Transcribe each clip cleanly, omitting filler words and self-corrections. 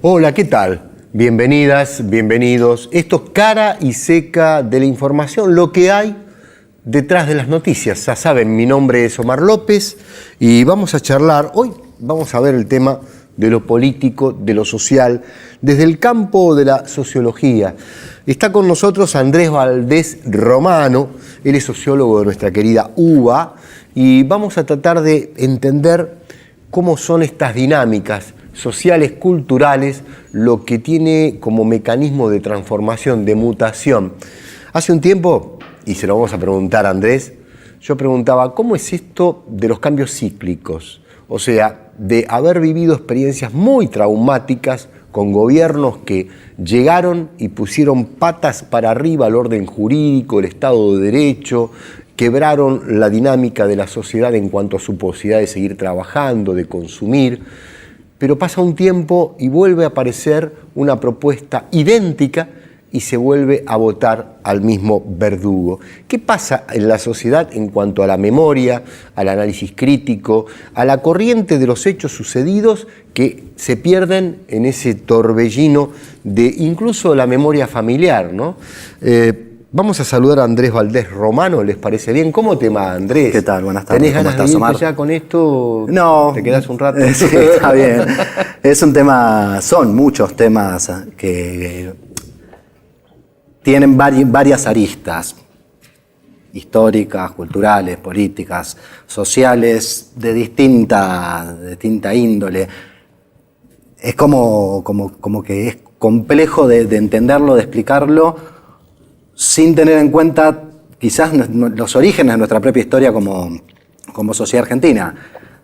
Hola, ¿qué tal? Bienvenidas, bienvenidos. Esto es Cara y Seca de la información, lo que hay detrás de las noticias. Ya saben, mi nombre es Omar López y vamos a charlar. Hoy vamos a ver el tema de lo político, de lo social, desde el campo de la sociología. Está con nosotros Andrés Valdés Romano, él es sociólogo de nuestra querida UBA, y vamos a tratar de entender cómo son estas dinámicas sociales, culturales, lo que tiene como mecanismo de transformación, de mutación. Hace un tiempo, y se lo vamos a preguntar a Andrés, yo preguntaba, ¿cómo es esto de los cambios cíclicos? O sea, de haber vivido experiencias muy traumáticas con gobiernos que llegaron y pusieron patas para arriba al orden jurídico, el Estado de Derecho, quebraron la dinámica de la sociedad en cuanto a su posibilidad de seguir trabajando, de consumir, pero pasa un tiempo y vuelve a aparecer una propuesta idéntica y se vuelve a votar al mismo verdugo. ¿Qué pasa en la sociedad en cuanto a la memoria, al análisis crítico, a la corriente de los hechos sucedidos que se pierden en ese torbellino de incluso la memoria familiar, ¿no? Vamos a saludar a Andrés Valdés Romano, ¿les parece bien? ¿Cómo te va, Andrés? ¿Qué tal? Buenas tardes. ¿Tenés ganas de irte ya con esto? No. ¿Te quedás un rato? Sí, está bien. Es un tema, son muchos temas que tienen varias aristas históricas, culturales, políticas, sociales, de distinta índole. Es como que es complejo de entenderlo, de explicarlo, sin tener en cuenta quizás los orígenes de nuestra propia historia como sociedad argentina.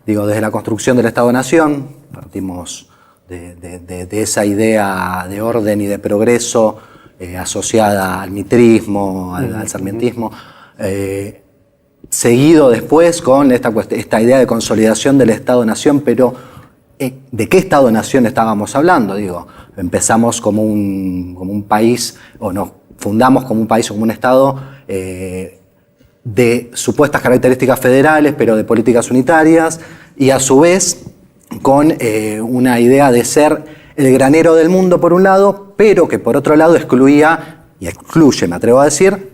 Digo, desde la construcción del Estado-Nación, partimos de esa idea de orden y de progreso asociada al mitrismo, al sarmientismo, seguido después con esta idea de consolidación del Estado-Nación, pero ¿de qué Estado-Nación estábamos hablando? Digo, empezamos como un país, o nos fundamos como un país o como un Estado de supuestas características federales, pero de políticas unitarias, y a su vez con una idea de ser el granero del mundo por un lado, pero que por otro lado excluía, y excluye, me atrevo a decir,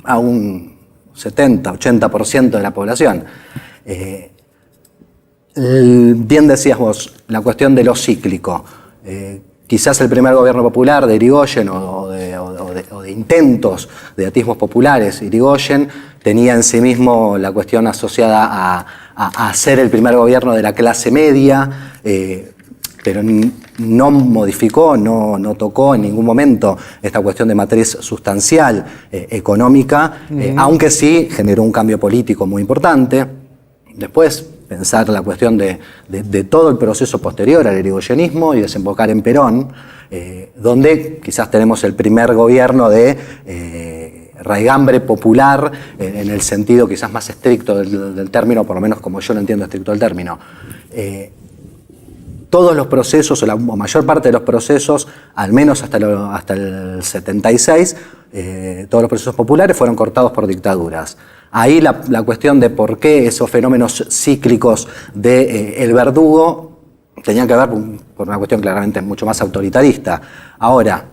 a un 70-80% de la población. Bien decías vos, la cuestión de lo cíclico. Quizás el primer gobierno popular de Irigoyen o de intentos de atismos populares, Irigoyen tenía en sí mismo la cuestión asociada a ser el primer gobierno de la clase media, pero no modificó, no tocó en ningún momento esta cuestión de matriz sustancial económica, aunque sí generó un cambio político muy importante. Después, pensar la cuestión de todo el proceso posterior al irigoyenismo y desembocar en Perón, donde quizás tenemos el primer gobierno de raigambre popular, en el sentido quizás más estricto del término, por lo menos como yo lo entiendo estricto del término. Todos los procesos, o la mayor parte de los procesos, al menos hasta el 76, todos los procesos populares fueron cortados por dictaduras. Ahí la cuestión de por qué esos fenómenos cíclicos del verdugo tenían que ver por una cuestión claramente mucho más autoritarista. Ahora,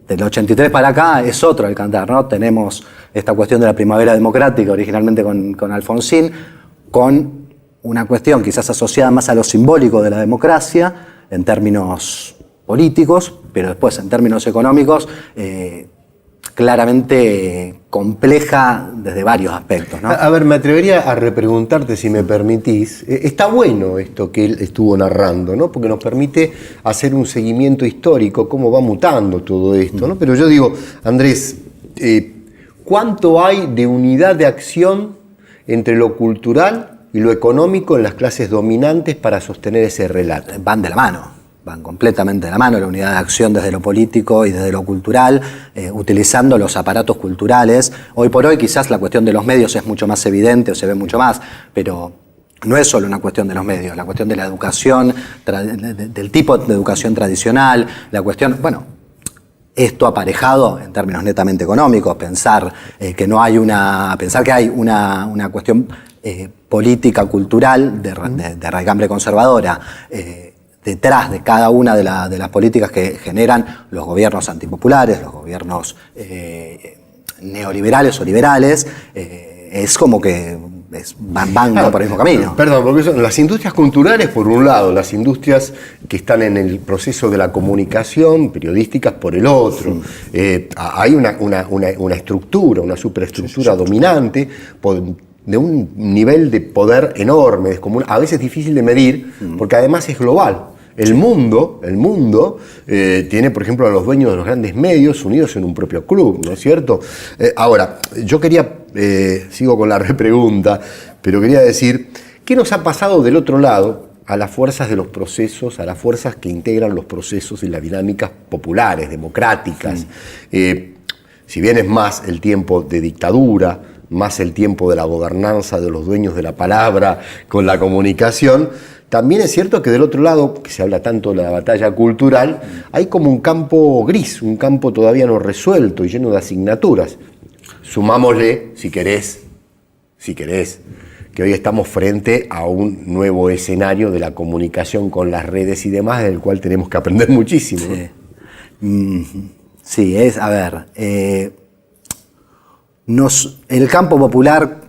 del 83 para acá es otro el cantar, ¿no? Tenemos esta cuestión de la primavera democrática, originalmente con Alfonsín, con una cuestión quizás asociada más a lo simbólico de la democracia, en términos políticos, pero después en términos económicos, claramente compleja desde varios aspectos, ¿no? A ver, me atrevería a repreguntarte, si me permitís. Está bueno esto que él estuvo narrando, ¿no? Porque nos permite hacer un seguimiento histórico, cómo va mutando todo esto, ¿no? Pero yo digo, Andrés, ¿cuánto hay de unidad de acción entre lo cultural y lo económico en las clases dominantes para sostener ese relato? Van de la mano. Van completamente de la mano, la unidad de acción desde lo político y desde lo cultural, utilizando los aparatos culturales. Hoy por hoy quizás la cuestión de los medios es mucho más evidente o se ve mucho más, pero no es solo una cuestión de los medios, la cuestión de la educación, del tipo de educación tradicional, la cuestión, bueno, esto aparejado en términos netamente económicos, pensar que hay una cuestión política, cultural, de raigambre conservadora, detrás de cada una de las políticas que generan los gobiernos antipopulares, los gobiernos neoliberales o liberales, es como que van por el mismo camino. Perdón, porque son las industrias culturales, por un lado, las industrias que están en el proceso de la comunicación, periodísticas, por el otro. Hay una estructura, una superestructura dominante, de un nivel de poder enorme, descomunal, a veces difícil de medir, porque además es global. El mundo tiene, por ejemplo, a los dueños de los grandes medios unidos en un propio club, ¿no es cierto? Ahora, yo quería, sigo con la repregunta, pero quería decir, ¿qué nos ha pasado del otro lado a las fuerzas de los procesos, a las fuerzas que integran los procesos y las dinámicas populares, democráticas? Si bien es más el tiempo de dictadura, más el tiempo de la gobernanza de los dueños de la palabra con la comunicación, también es cierto que del otro lado, que se habla tanto de la batalla cultural, hay como un campo gris, un campo todavía no resuelto y lleno de asignaturas. Sumámosle, si querés, que hoy estamos frente a un nuevo escenario de la comunicación con las redes y demás, del cual tenemos que aprender muchísimo. Sí, el campo popular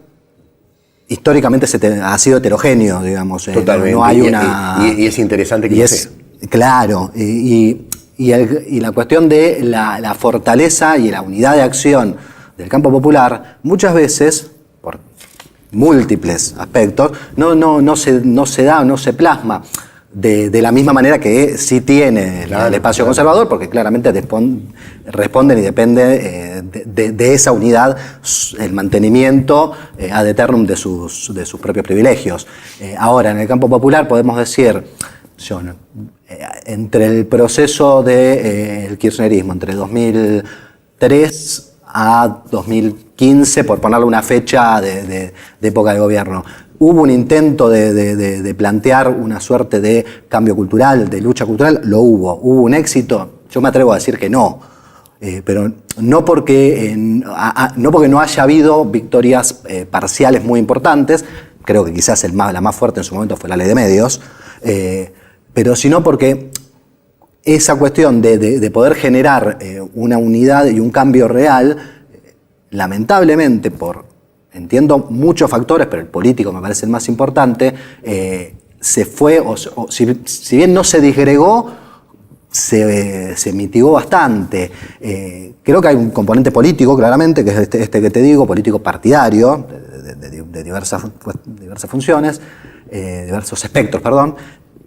históricamente ha sido heterogéneo, digamos. Totalmente. No hay una... Y es interesante que lo sea. Claro, y la cuestión de la fortaleza y la unidad de acción del campo popular, muchas veces, por múltiples aspectos, no se da, no se plasma de la misma manera que sí tiene el espacio conservador, porque claramente responden y depende de esa unidad el mantenimiento ad eternum de sus propios privilegios. Ahora, en el campo popular podemos decir, entre el proceso del kirchnerismo, entre 2003 a 2015, por ponerle una fecha de época de gobierno, hubo un intento de plantear una suerte de cambio cultural, de lucha cultural, lo hubo. ¿Hubo un éxito? Yo me atrevo a decir que no. Pero no porque no haya habido victorias parciales muy importantes, creo que quizás la más fuerte en su momento fue la ley de medios, pero sino porque esa cuestión de poder generar una unidad y un cambio real, lamentablemente entiendo muchos factores, pero el político me parece el más importante, se fue, si bien no se disgregó, se mitigó bastante. Creo que hay un componente político, claramente, que es este que te digo, político partidario, de diversas funciones, diversos espectros, perdón.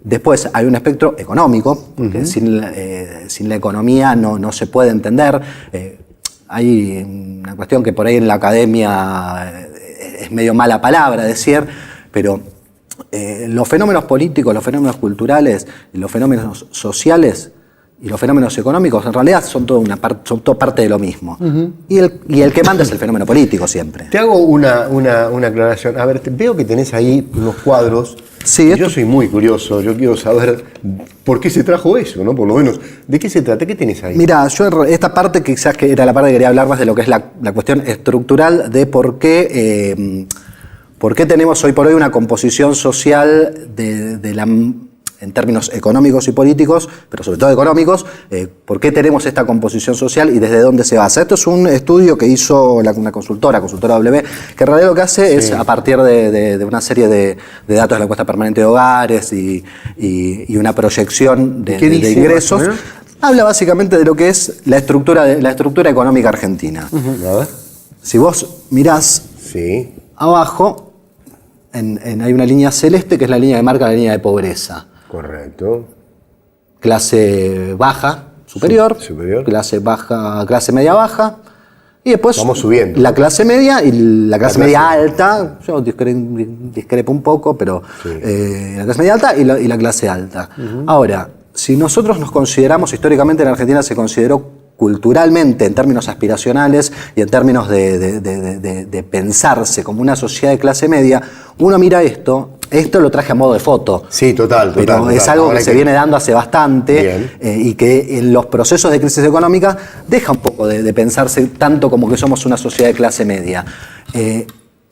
Después hay un espectro económico, que sin la economía no se puede entender. Hay una cuestión que por ahí en la academia es medio mala palabra decir, pero los fenómenos políticos, los fenómenos culturales, los fenómenos sociales y los fenómenos económicos en realidad son toda parte de lo mismo. Y el que manda es el fenómeno político siempre. Te hago una aclaración. A ver, veo que tenés ahí unos cuadros. Sí, yo soy muy curioso, yo quiero saber por qué se trajo eso, ¿no? Por lo menos, ¿de qué se trata? ¿Qué tenés ahí? Mira, yo esta parte quizás que era la parte que quería hablar más de lo que es la cuestión estructural de por qué tenemos hoy por hoy una composición social en términos económicos y políticos, pero sobre todo económicos, ¿por qué tenemos esta composición social y desde dónde se basa? Esto es un estudio que hizo una consultora W, que en realidad lo que hace es, a partir de una serie de datos de la encuesta permanente de hogares y una proyección de ingresos, habla básicamente de lo que es la estructura económica argentina. A ver. Si vos mirás abajo, hay una línea celeste que es la línea que marca la línea de pobreza. Correcto. Clase baja, superior. Clase baja, clase media baja. Y después vamos subiendo. La clase media y la clase media alta. Yo discrepo un poco, pero la clase media alta y la clase alta. Ahora, si nosotros nos consideramos, históricamente en Argentina se consideró culturalmente, en términos aspiracionales y en términos de pensarse como una sociedad de clase media, uno mira esto lo traje a modo de foto. Sí, total. Pero es algo que se viene dando hace bastante y que en los procesos de crisis económica deja un poco de pensarse tanto como que somos una sociedad de clase media.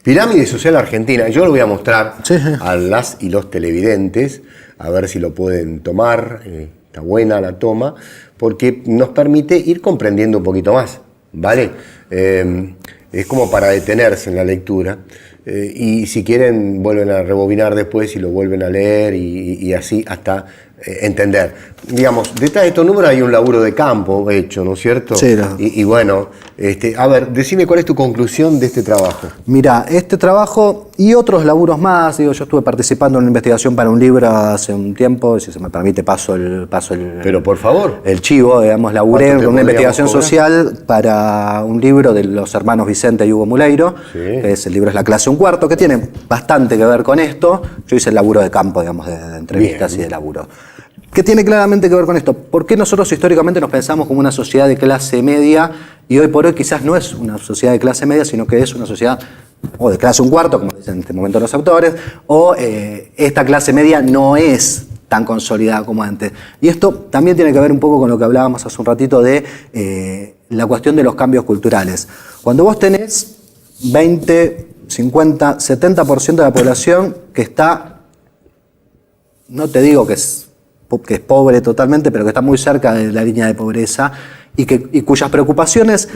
Pirámide social argentina. Yo lo voy a mostrar a las y los televidentes. a ver si lo pueden tomar, está buena la toma, porque nos permite ir comprendiendo un poquito más, ¿vale? Es como para detenerse en la lectura. Y si quieren vuelven a rebobinar después y lo vuelven a leer y así hasta entender. Digamos, detrás de estos números hay un laburo de campo hecho, ¿no es cierto? Sí. Y bueno, a ver, decime cuál es tu conclusión de este trabajo. Mira, este trabajo y otros laburos más, digo, yo estuve participando en una investigación para un libro hace un tiempo, si se me permite paso el Pero por favor. el chivo, digamos, laburé en una investigación cobrar? social para un libro de los hermanos Vicente y Hugo Muleiro, Sí. que el libro es La clase un cuarto, que tiene bastante que ver con esto. Yo hice el laburo de campo, digamos, de entrevistas Bien. y de laburo. ¿Qué tiene claramente que ver con esto? ¿Por qué nosotros históricamente nos pensamos como una sociedad de clase media y hoy por hoy quizás no es una sociedad de clase media, sino que es una sociedad o de clase un cuarto, como dicen en este momento los autores, o esta clase media no es tan consolidada como antes? Y esto también tiene que ver un poco con lo que hablábamos hace un ratito de la cuestión de los cambios culturales. Cuando vos tenés 20, 50, 70% de la población que está, no te digo que es pobre totalmente, pero que está muy cerca de la línea de pobreza y cuyas preocupaciones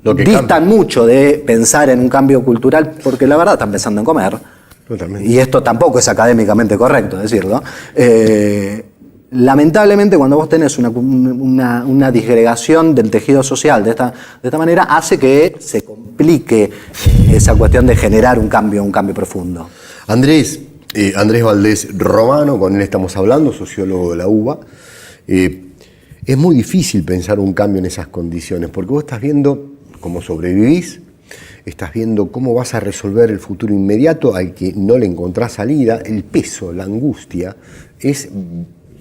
Lo que distan cambia. mucho de pensar en un cambio cultural, porque la verdad están pensando en comer. Totalmente. Y esto tampoco es académicamente correcto decirlo. Lamentablemente, cuando vos tenés una disgregación del tejido social de esta manera, hace que se complique esa cuestión de generar un cambio profundo. Andrés Valdés Romano, con él estamos hablando, sociólogo de la UBA. Es muy difícil pensar un cambio en esas condiciones, porque vos estás viendo cómo sobrevivís, estás viendo cómo vas a resolver el futuro inmediato al que no le encontrás salida. El peso, la angustia, es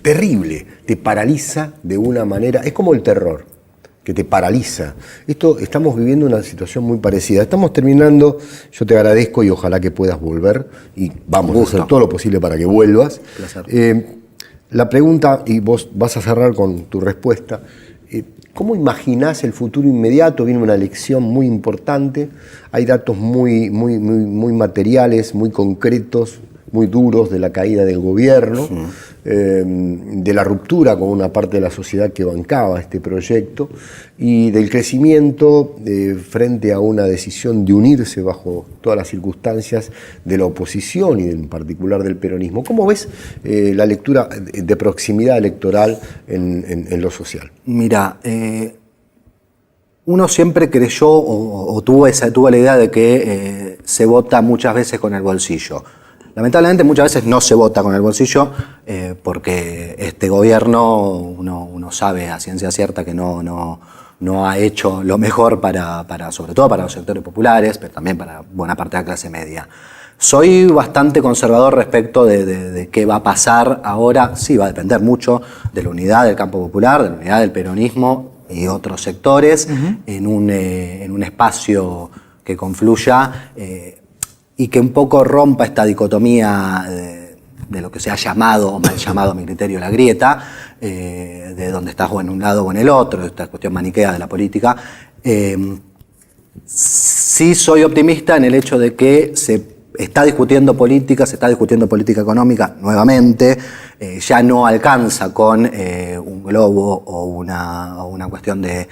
terrible, te paraliza de una manera, es como el terror, que te paraliza. Estamos viviendo una situación muy parecida. Estamos terminando, yo te agradezco y ojalá que puedas volver y vamos a hacer todo lo posible para que vuelvas. La pregunta, y vos vas a cerrar con tu respuesta, ¿cómo imaginás el futuro inmediato? Viene una elección muy importante, hay datos muy materiales, muy concretos, muy duros de la caída del gobierno, de la ruptura con una parte de la sociedad que bancaba este proyecto y del crecimiento frente a una decisión de unirse bajo todas las circunstancias de la oposición y en particular del peronismo. ¿Cómo ves la lectura de proximidad electoral en lo social? Mira, uno siempre creyó o tuvo la idea de que se vota muchas veces con el bolsillo. Lamentablemente muchas veces no se vota con el bolsillo porque este gobierno uno sabe a ciencia cierta que no ha hecho lo mejor sobre todo para los sectores populares, pero también para buena parte de la clase media. Soy bastante conservador respecto de qué va a pasar ahora. Sí, va a depender mucho de la unidad del campo popular, de la unidad del peronismo y otros sectores en un espacio que confluya y que un poco rompa esta dicotomía de lo que se ha llamado, o mal llamado a mi criterio, la grieta, de donde estás o en un lado o en el otro, esta cuestión maniquea de la política. Sí soy optimista en el hecho de que se está discutiendo política económica nuevamente, ya no alcanza con un globo o una cuestión de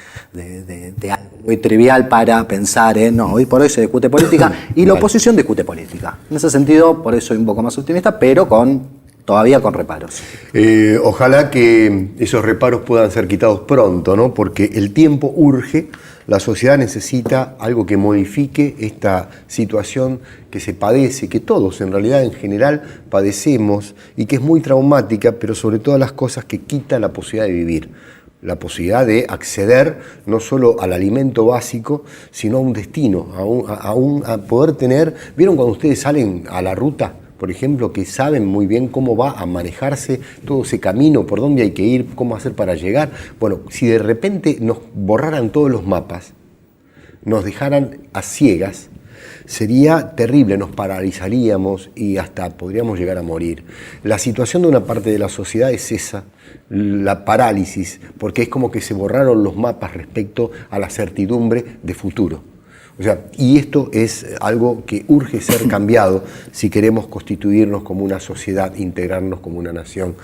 algo muy trivial para pensar no, hoy por hoy se discute política y la oposición discute política. En ese sentido, por eso soy un poco más optimista, pero todavía con reparos. Ojalá que esos reparos puedan ser quitados pronto, ¿no? Porque el tiempo urge. La sociedad necesita algo que modifique esta situación que se padece, que todos en realidad en general padecemos y que es muy traumática, pero sobre todas las cosas que quita la posibilidad de vivir, la posibilidad de acceder no solo al alimento básico, sino a un destino, a poder tener. ¿Vieron cuando ustedes salen a la ruta? Por ejemplo, que saben muy bien cómo va a manejarse todo ese camino, por dónde hay que ir, cómo hacer para llegar. Bueno, si de repente nos borraran todos los mapas, nos dejaran a ciegas, sería terrible, nos paralizaríamos y hasta podríamos llegar a morir. La situación de una parte de la sociedad es esa, la parálisis, porque es como que se borraron los mapas respecto a la certidumbre de futuro. O sea, y esto es algo que urge ser cambiado si queremos constituirnos como una sociedad, integrarnos como una nación,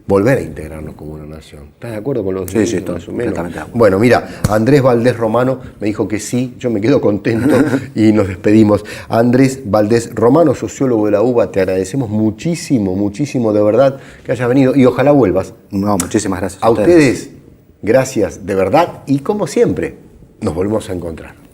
volver a integrarnos como una nación. ¿Estás de acuerdo con los Sí, estoy más o menos? completamente de acuerdo. Bueno, mira, Andrés Valdés Romano me dijo que sí, yo me quedo contento y nos despedimos. Andrés Valdés Romano, sociólogo de la UBA, te agradecemos muchísimo, muchísimo de verdad que hayas venido y ojalá vuelvas. No, muchísimas gracias. A ustedes, gracias de verdad y como siempre, nos volvemos a encontrar.